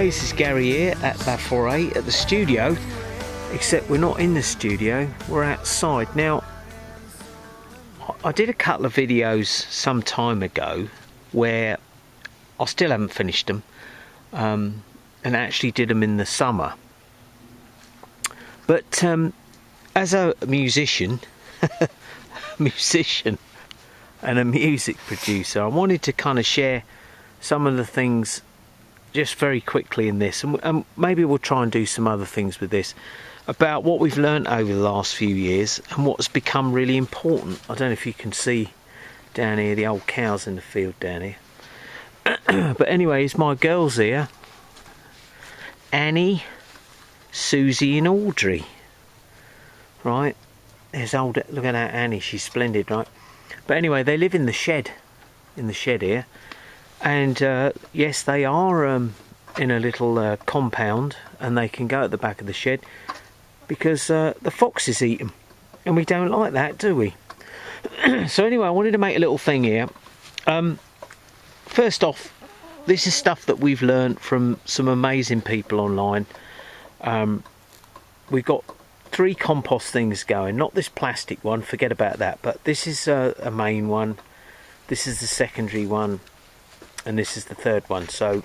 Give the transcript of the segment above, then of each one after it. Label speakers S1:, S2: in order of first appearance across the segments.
S1: guys, it's Gary here at Baforay at the studio, except we're not in the studio, we're outside. Now, I did a couple of videos some time ago where I still haven't finished them, and actually did them in the summer. But as a musician, and a music producer, I wanted to kind of share some of the things just very quickly in this, and maybe we'll try and do some other things with this about what we've learnt over the last few years and what's become really important. I don't know if you can see down here the old cows in the field down here. But anyway, it's my girls here, Annie, Susie and Audrey. Right, there's old, look at that Annie, she's splendid, right? But anyway, they live in the shed here. And yes, they are in a little compound, and they can go at the back of the shed because the foxes eat them, and we don't like that, do we? So anyway, I wanted to make a little thing here. First off, this is stuff that we've learned from some amazing people online. We've got 3 compost things going, not this plastic one, forget about that, but this is a main one, this is the secondary one, and this is the third one. So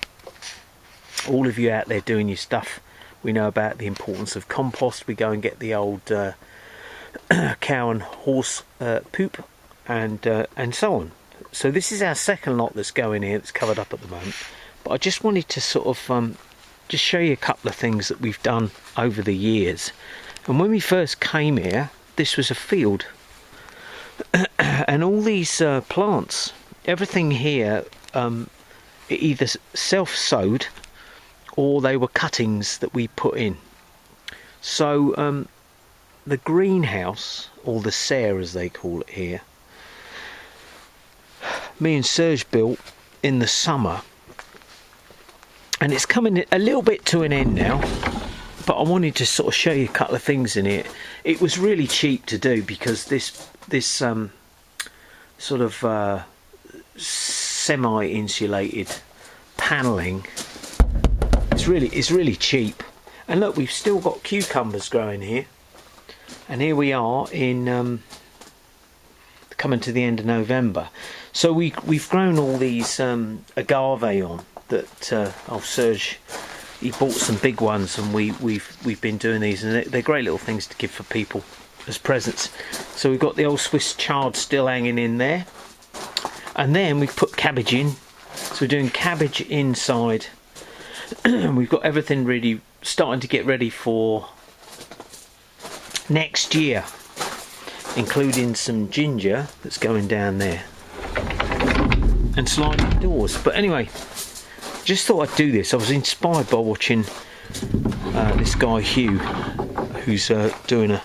S1: all of you out there doing your stuff, we know about the importance of compost. We go and get the old cow and horse poop and so on. So this is our second lot that's going here, that's covered up at the moment. But I just wanted to sort of just show you a couple of things that we've done over the years. And when we first came here, this was a field, and all these plants, everything here, either self-sowed or they were cuttings that we put in. So the greenhouse, or the serre as they call it here, me and Serge built in the summer, and it's coming a little bit to an end now, but I wanted to sort of show you a couple of things in it. It was really cheap to do because this sort of semi-insulated paneling is really cheap. And look, we've still got cucumbers growing here, and here we are in coming to the end of November. So we've grown all these agave on that Serge, he bought some big ones, and we've been doing these, and they're great little things to give for people as presents. So we've got the old Swiss chard still hanging in there, and then we've put cabbage in. So we're doing cabbage inside. We've got everything really starting to get ready for next year, including some ginger that's going down there and sliding doors. But anyway, just thought I'd do this. I was inspired by watching this guy Hugh, who's doing a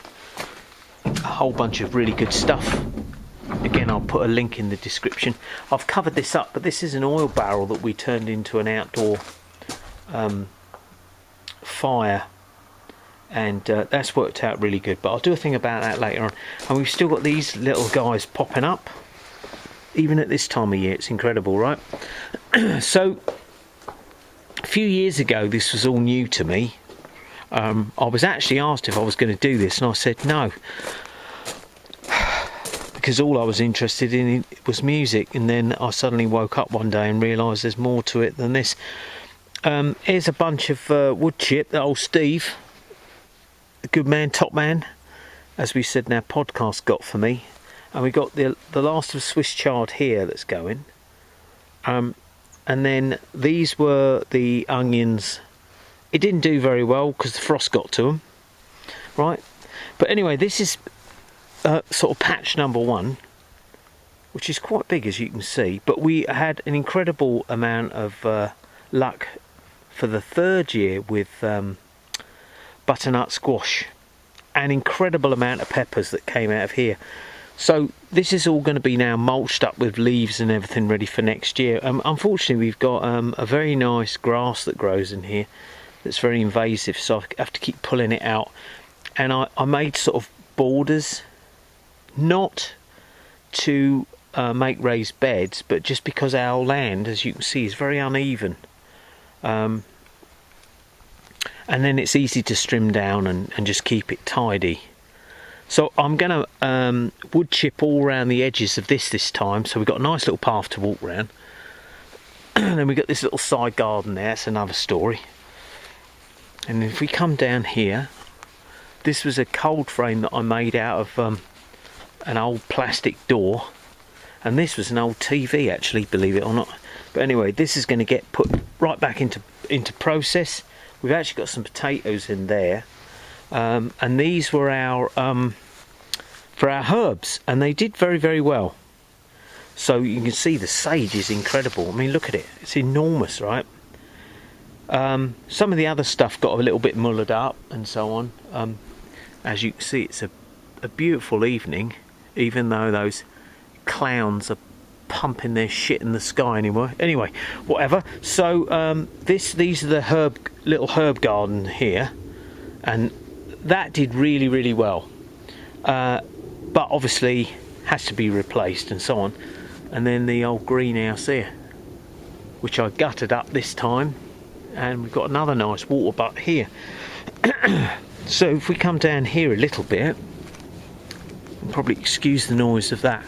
S1: whole bunch of really good stuff. Again, I'll put a link in the description. I've covered this up, but this is an oil barrel that we turned into an outdoor fire, and that's worked out really good. But I'll do a thing about that later on. And we've still got these little guys popping up, even at this time of year. It's incredible, right? So a few years ago, this was all new to me. I was actually asked if I was going to do this, and I said no, because all I was interested in was music. And then I suddenly woke up one day and realised there's more to it than this. Here's a bunch of wood chip that old Steve, the good man, top man, as we said in our podcast, got for me. And we got the last of Swiss chard here that's going. And then these were the onions. It didn't do very well because the frost got to them, right? But anyway, this is sort of patch number 1, which is quite big, as you can see. But we had an incredible amount of luck for the 3rd year with butternut squash, an incredible amount of peppers that came out of here. So this is all going to be now mulched up with leaves and everything ready for next year. Unfortunately, we've got a very nice grass that grows in here that's very invasive, so I have to keep pulling it out. And I made sort of borders, not to make raised beds, but just because our land, as you can see, is very uneven. and then it's easy to trim down and just keep it tidy. So I'm going to wood chip all around the edges of this time, so we've got a nice little path to walk around. And then we've got this little side garden there, it's another story. And if we come down here, this was a cold frame that I made out of an old plastic door, and this was an old TV actually, believe it or not. But anyway, this is going to get put right back into process. We've actually got some potatoes in there, and these were our for our herbs, and they did very, very well. So you can see the sage is incredible. I mean, look at it, it's enormous, right? Some of the other stuff got a little bit mullered up and so on. As you can see, it's a beautiful evening, even though those clowns are pumping their shit in the sky anymore. Anyway, whatever. So these are the little herb garden here, and that did really, really well. But obviously has to be replaced and so on. And then the old greenhouse here, which I gutted up this time, and we've got another nice water butt here. So if we come down here a little bit, you'll probably excuse the noise of that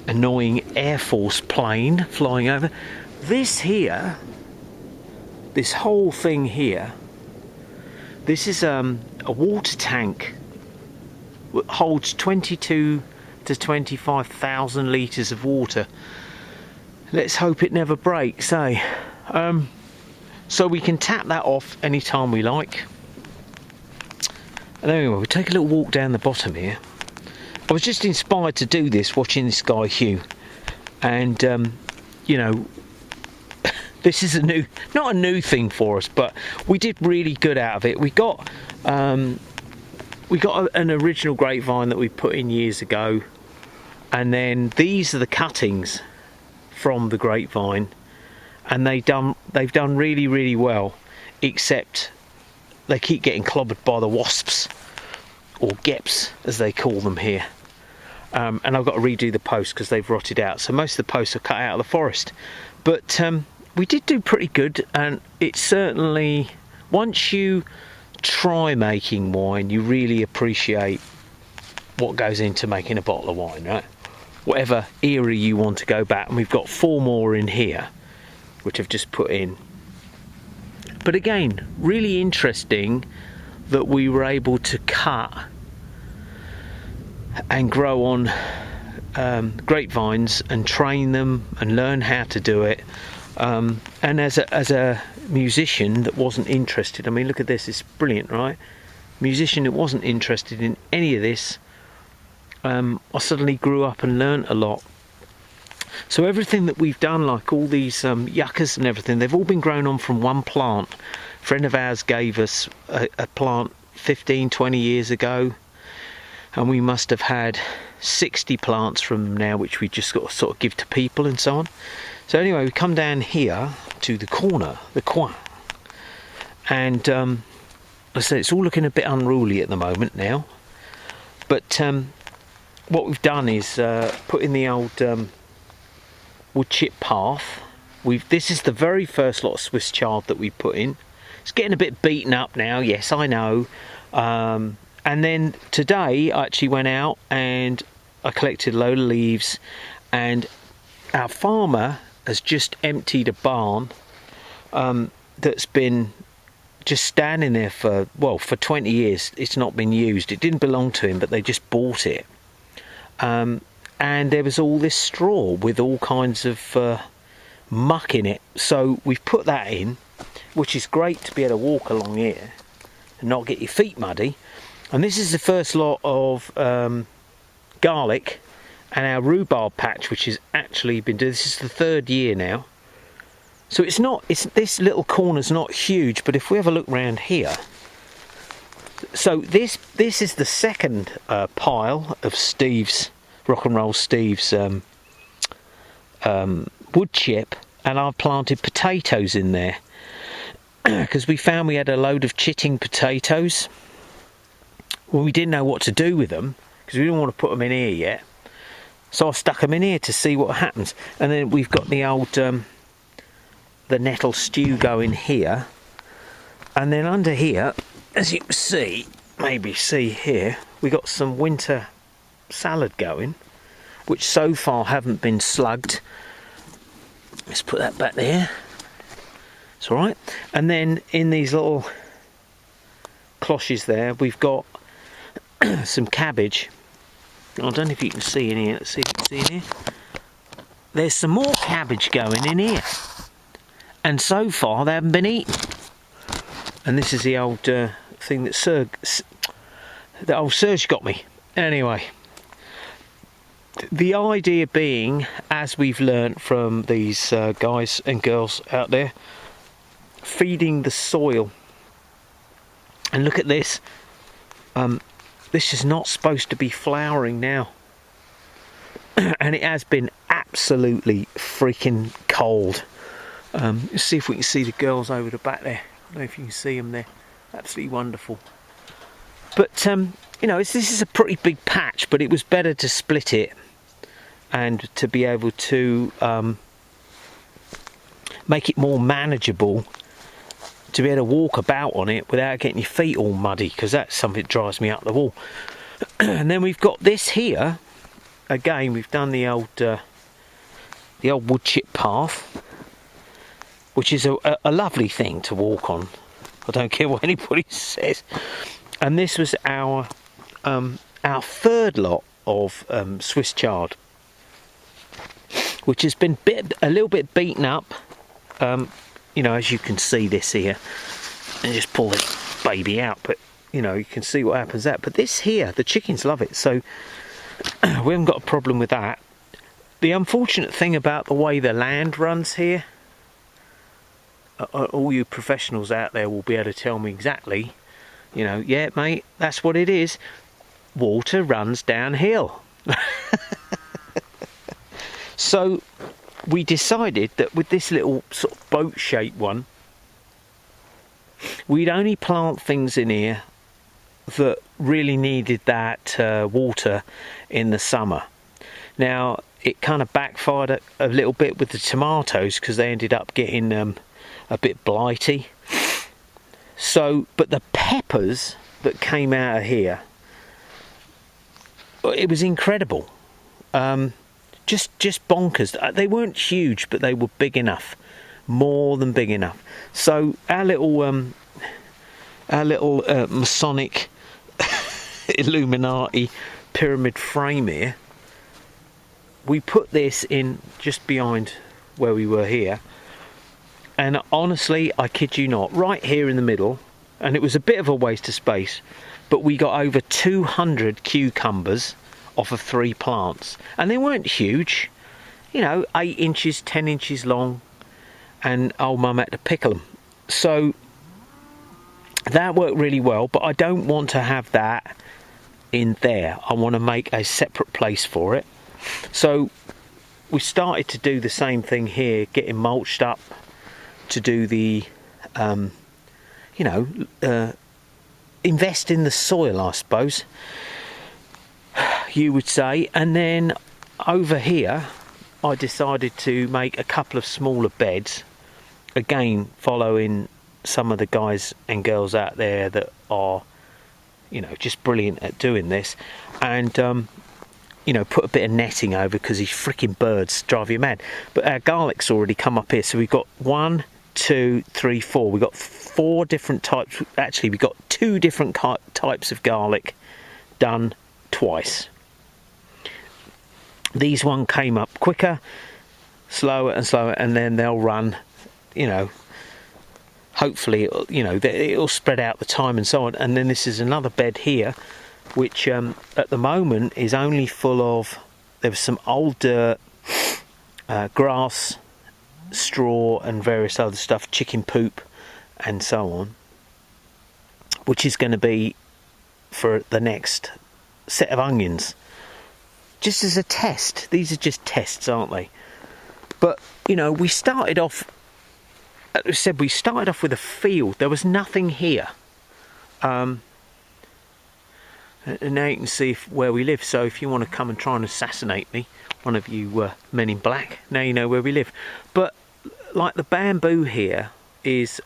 S1: annoying Air Force plane flying over. This here, this whole thing here, this is a water tank that holds 22 to 25,000 litres of water. Let's hope it never breaks, eh? So we can tap that off anytime we like. And anyway, we'll take a little walk down the bottom here. I was just inspired to do this watching this guy Hugh, and you know, this is not a new thing for us, but we did really good out of it. We got an original grapevine that we put in years ago, and then these are the cuttings from the grapevine, and they've done really, really well, except they keep getting clobbered by the wasps, or geps as they call them here. And I've got to redo the posts because they've rotted out, so most of the posts are cut out of the forest. But we did do pretty good, and it's certainly, once you try making wine, you really appreciate what goes into making a bottle of wine, right? Whatever era you want to go back, and we've got 4 more in here which I've just put in. But again, really interesting that we were able to cut and grow on grapevines and train them and learn how to do it. And as a musician that wasn't interested, I mean, look at this, it's brilliant, right? Musician that wasn't interested in any of this, I suddenly grew up and learnt a lot. So everything that we've done, like all these yuccas and everything, they've all been grown on from one plant. A friend of ours gave us a plant 15-20 years ago, and we must have had 60 plants from them now, which we just got to sort of give to people and so on. So anyway, we come down here to the corner, the coin, and I say it's all looking a bit unruly at the moment now. But what we've done is put in the old wood chip path. This is the very first lot of Swiss chard that we put in. It's getting a bit beaten up now, yes, I know. And then today I actually went out and I collected a load of leaves, and our farmer has just emptied a barn that's been just standing there for 20 years. It's not been used. It didn't belong to him, but they just bought it. And there was all this straw with all kinds of muck in it. So we've put that in, which is great to be able to walk along here and not get your feet muddy. And this is the first lot of garlic and our rhubarb patch, which has actually been doing. This is the 3rd year now. So this little corner's not huge, but if we have a look round here, so this is the second pile of Steve's, Rock and Roll Steve's wood chip, and I've planted potatoes in there because we found we had a load of chitting potatoes. Well, we didn't know what to do with them because we didn't want to put them in here yet. So I stuck them in here to see what happens. And then we've got the old the nettle stew going here. And then under here, as you can see, maybe see here, we got some winter salad going, which so far haven't been slugged. Let's put that back there. It's all right. And then in these little cloches there, we've got some cabbage. I don't know if you can see in here. Let's see if you can see in here. There's some more cabbage going in here, and so far they haven't been eaten. And this is the old thing that old Serge got me. Anyway, the idea being, as we've learnt from these guys and girls out there, feeding the soil. And look at this. This is not supposed to be flowering now. And it has been absolutely freaking cold. Let's see if we can see the girls over the back there. I don't know if you can see them there. Absolutely wonderful. But, you know, this is a pretty big patch, but it was better to split it and to be able to make it more manageable, to be able to walk about on it without getting your feet all muddy, because that's something that drives me up the wall. And then we've got this here. Again, we've done the old wood chip path, which is a lovely thing to walk on. I don't care what anybody says. And this was our third lot of Swiss chard, which has been a little bit beaten up. You know, as you can see this here, and just pull this baby out, but you know, you can see what happens there. But this here, the chickens love it, so we haven't got a problem with that. The unfortunate thing about the way the land runs here, all you professionals out there will be able to tell me exactly, you know, yeah mate, that's what it is. Water runs downhill. So we decided that with this little sort of boat shaped one, we'd only plant things in here that really needed that water in the summer. Now it kind of backfired a little bit with the tomatoes, because they ended up getting a bit blighty. So, but the peppers that came out of here, it was incredible. Just bonkers. They weren't huge, but they were big enough, more than big enough. So our little Masonic Illuminati pyramid frame here, we put this in just behind where we were here, and honestly, I kid you not, right here in the middle, and it was a bit of a waste of space, but we got over 200 cucumbers off of 3 plants, and they weren't huge, you know, 8 inches, 10 inches long, and old mum had to pickle them. So that worked really well, but I don't want to have that in there. I want to make a separate place for it. So we started to do the same thing here, getting mulched up to do the you know, invest in the soil, I suppose you would say. And then over here I decided to make a couple of smaller beds, again following some of the guys and girls out there that are, you know, just brilliant at doing this. And you know, put a bit of netting over, because these freaking birds drive you mad. But our garlic's already come up here, so we've got 1, 2, 3, 4. We've got 4 different types. Actually, we've got 2 different types of garlic done twice. These one came up quicker, slower and slower, and then they'll run, you know, hopefully, you know, it'll spread out the time and so on. And then this is another bed here, which at the moment is only full of, there was some old dirt, grass, straw and various other stuff, chicken poop and so on, which is going to be for the next set of onions, just as a test. These are just tests, aren't they? But you know, we started off, as I said, we started off with a field. There was nothing here, and now you can see where we live. So if you want to come and try and assassinate me, one of you men in black, now you know where we live. But like the bamboo here is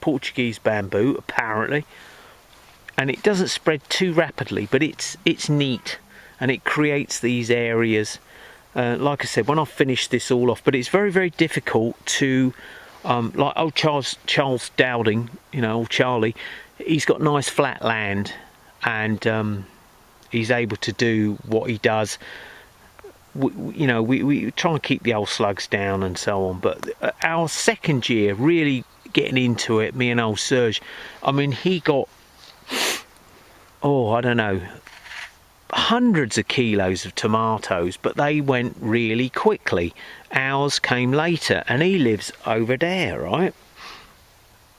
S1: Portuguese bamboo, apparently, and it doesn't spread too rapidly, but it's neat, and it creates these areas. Like I said, when I finish this all off, but it's very, very difficult to, like old Charles Dowding, you know, old Charley, he's got nice flat land, and he's able to do what he does. We try and keep the old slugs down and so on, but our second year, really getting into it, me and old Serge, I mean, he got, I don't know, hundreds of kilos of tomatoes, but they went really quickly. Ours came later, and he lives over there, right,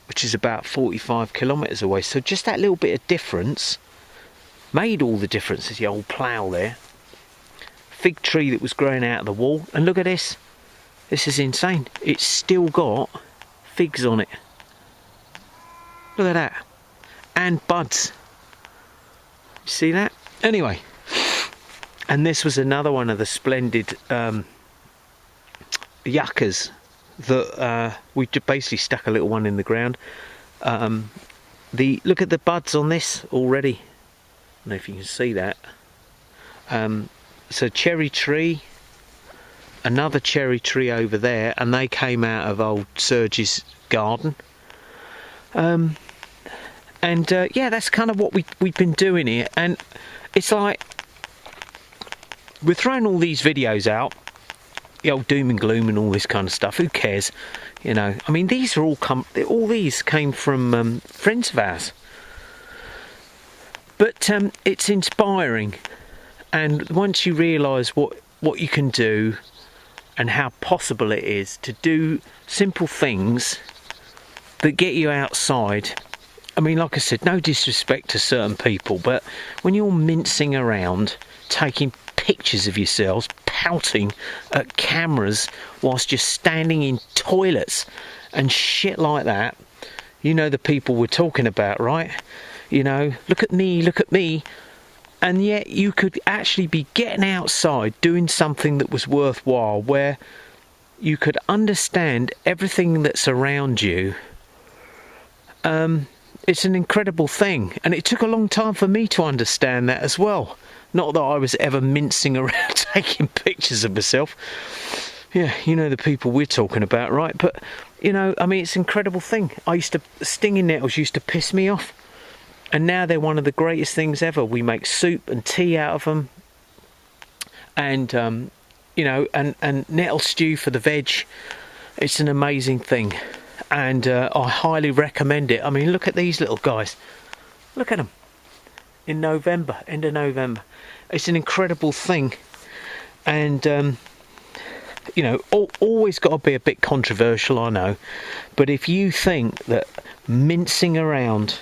S1: which is about 45 kilometres away. So just that little bit of difference made all the difference. As the old plough there, fig tree that was growing out of the wall, and look at this. This is insane. It's still got figs on it. Look at that, and buds. You see that? Anyway, and this was another one of the splendid yuccas that we basically stuck a little one in the ground. Look at the buds on this already. I don't know if you can see that. So cherry tree, another cherry tree over there, and they came out of old Serge's garden. Yeah, that's kind of what we've been doing here, and it's like we're throwing all these videos out, the old doom and gloom and all this kind of stuff. Who cares, you know? I mean, these are all these came from friends of ours, but it's inspiring, and once you realise what you can do and how possible it is to do simple things that get you outside. I mean, like I said, no disrespect to certain people, but when you're mincing around, taking pictures of yourselves, pouting at cameras whilst you're standing in toilets and shit like that, you know the people we're talking about, right? You know, look at me, and yet you could actually be getting outside doing something that was worthwhile, where you could understand everything that's around you. It's an incredible thing, and it took a long time for me to understand that as well. Not that I was ever mincing around taking pictures of myself. Yeah, you know the people we're talking about, right? But, you know, I mean, it's an incredible thing. Stinging nettles used to piss me off, and now they're one of the greatest things ever. We make soup and tea out of them, and, you know, and nettle stew for the veg. It's an amazing thing. And I highly recommend it. I mean, look at these little guys. Look at them. In November, end of November. It's an incredible thing. And, you know, always got to be a bit controversial, I know. But if you think that mincing around,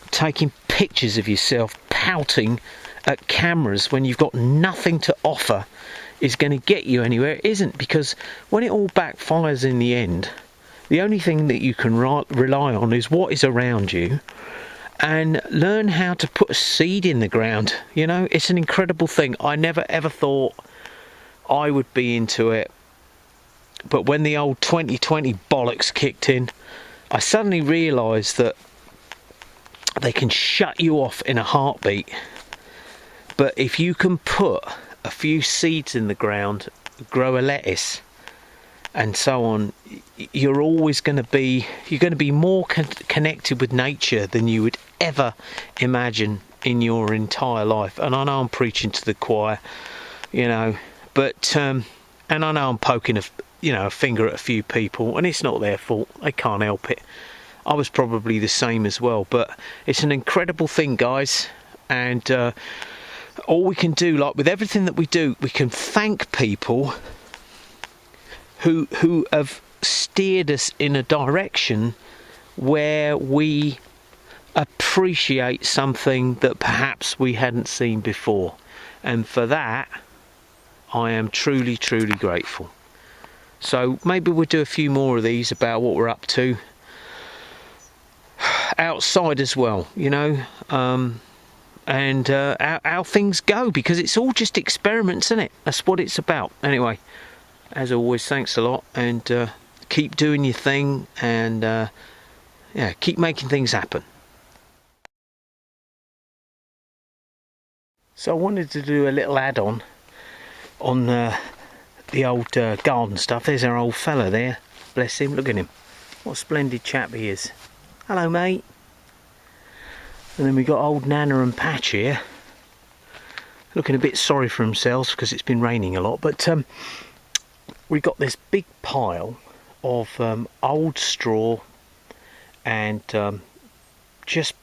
S1: taking pictures of yourself, pouting at cameras when you've got nothing to offer is going to get you anywhere, it isn't. Because when it all backfires in the end, the only thing that you can rely on is what is around you, and learn how to put a seed in the ground. You know, it's an incredible thing. I never ever thought I would be into it, but when the old 2020 bollocks kicked in, I suddenly realised that they can shut you off in a heartbeat. But if you can put a few seeds in the ground, grow a lettuce, and so on, you're always going to be more connected with nature than you would ever imagine in your entire life. And I know I'm preaching to the choir, you know, but and I know I'm poking a finger at a few people, and it's not their fault. They can't help it. I was probably the same as well, but it's an incredible thing, guys. And all we can do, like with everything that we do, we can thank people who have steered us in a direction where we appreciate something that perhaps we hadn't seen before. And for that, I am truly, truly grateful. So maybe we'll do a few more of these about what we're up to outside as well, you know, and how things go, because it's all just experiments, isn't it? That's what it's about. Anyway, as always, thanks a lot, and keep doing your thing, and yeah, keep making things happen. So I wanted to do a little add-on on the old garden stuff. There's our old fella there, bless him, look at him, what a splendid chap he is. Hello mate. And then we got old Nana and Patch here, looking a bit sorry for themselves because it's been raining a lot, but we got this big pile of old straw and just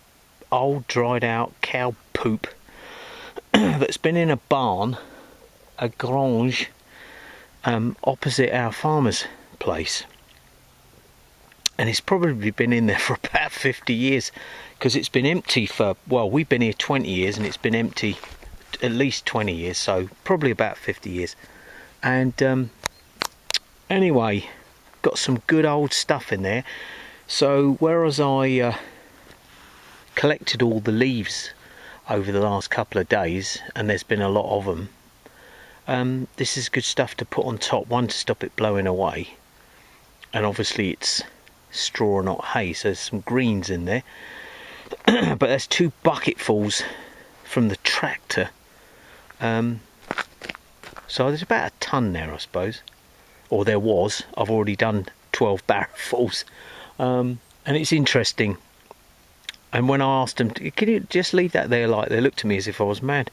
S1: old dried out cow poop that's been in a barn, a grange, opposite our farmer's place, and it's probably been in there for about 50 years because it's been empty for, well, we've been here 20 years and it's been empty at least 20 years, so probably about 50 years. And anyway, got some good old stuff in there. So whereas I collected all the leaves over the last couple of days, and there's been a lot of them, this is good stuff to put on top, one to stop it blowing away, and obviously it's straw not hay, so there's some greens in there. But there's 2 bucketfuls from the tractor, so there's about a ton there, I suppose, or there was. I've already done 12 barrelfuls, and it's interesting. And when I asked them, can you just leave that there, like, they looked at me as if I was mad.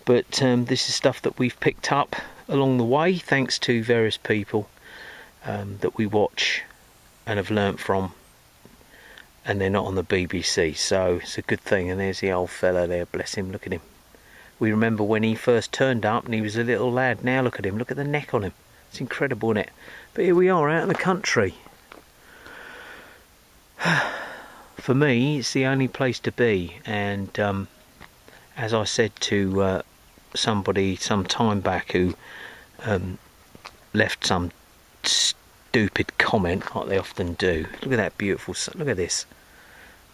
S1: But this is stuff that we've picked up along the way, thanks to various people that we watch and have learnt from, and they're not on the BBC, so it's a good thing. And there's the old fella there, bless him, look at him. We remember when he first turned up and he was a little lad. Now look at him, look at the neck on him. It's incredible, isn't it? But here we are out in the country. For me, it's the only place to be, and as I said to somebody some time back who left some stupid comment, like they often do. Look at that beautiful, look at this,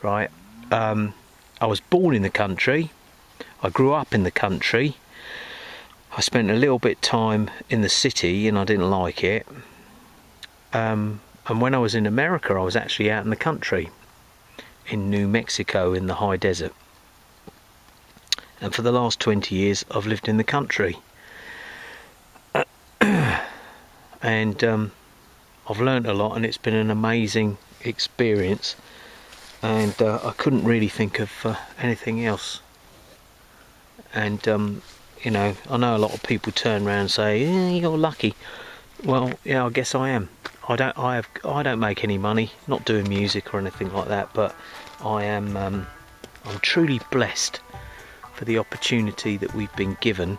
S1: right? I was born in the country, I grew up in the country, I spent a little bit time in the city and I didn't like it, and when I was in America I was actually out in the country in New Mexico in the high desert, and for the last 20 years I've lived in the country. And I've learnt a lot, and it's been an amazing experience, and I couldn't really think of anything else. And you know a lot of people turn around and say, you're lucky. Well, yeah, I guess I am. I don't make any money, not doing music or anything like that, but I am I'm truly blessed for the opportunity that we've been given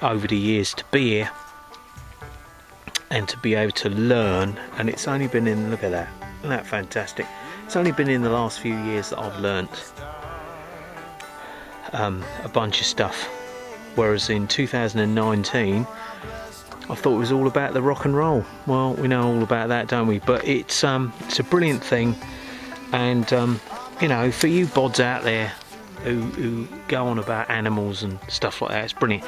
S1: over the years to be here and to be able to learn. And it's only been in, look at that, isn't that fantastic? It's only been in the last few years that I've learnt a bunch of stuff, whereas in 2019 I thought it was all about the rock and roll. Well, we know all about that, don't we? But it's a brilliant thing, and you know, for you bods out there who go on about animals and stuff like that, it's brilliant.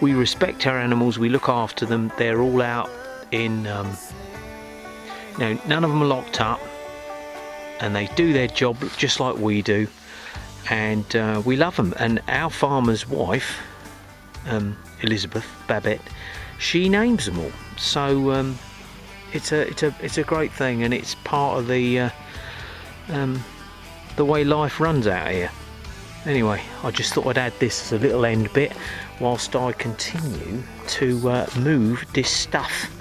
S1: We respect our animals, we look after them. They're all out in, you know, none of them are locked up, and they do their job just like we do, and we love them. And our farmer's wife, Elizabeth Babette, she names them all, so it's a great thing, and it's part of the way life runs out here. Anyway, I just thought I'd add this as a little end bit whilst I continue to move this stuff.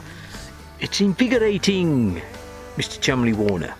S1: It's invigorating, Mr. Chumley Warner.